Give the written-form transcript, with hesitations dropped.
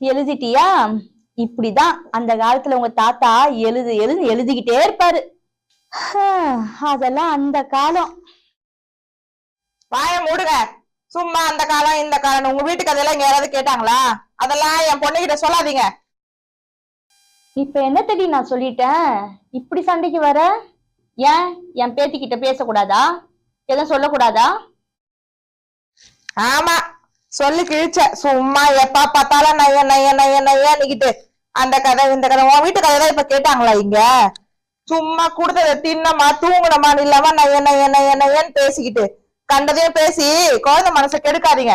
எழுதிட்டியா? இப்படிதான் அந்த காலத்துல உங்க தாத்தா எழுதிக்கிட்டே இருப்பாரு. அதெல்லாம் அந்த காலம். வாய மூடுங்க. சும்மா அந்த காலம் இந்த காலம் உங்க வீட்டுக்கு அதெல்லாம் இங்க யாராவது கேட்டாங்களா? அதெல்லாம் என் பொண்ணுகிட்ட சொல்லாதீங்க. இப்ப என்ன தேடி நான் சொல்லிட்டேன், இப்படி சண்டைக்கு வர? ஏன் என் பேத்தி கிட்ட பேசக்கூடாதா? எதுவும் சொல்லக்கூடாதா? ஆமா, சொல்லி கிழிச்ச. சும்மா எப்ப பார்த்தாலும் நைய நைய நைய நையன்னுக்கிட்டு அந்த கதை இந்த கதை. உன் வீட்டு கதை தான் இப்ப கேட்டாங்களா இங்க? சும்மா கொடுத்தத தின்னமா தூங்கணுமா இல்லாம நைய நைய நைய நையன்னு பேசிக்கிட்டு கண்டதையும் பேசி குழந்தை மனசை கெடுக்காதீங்க.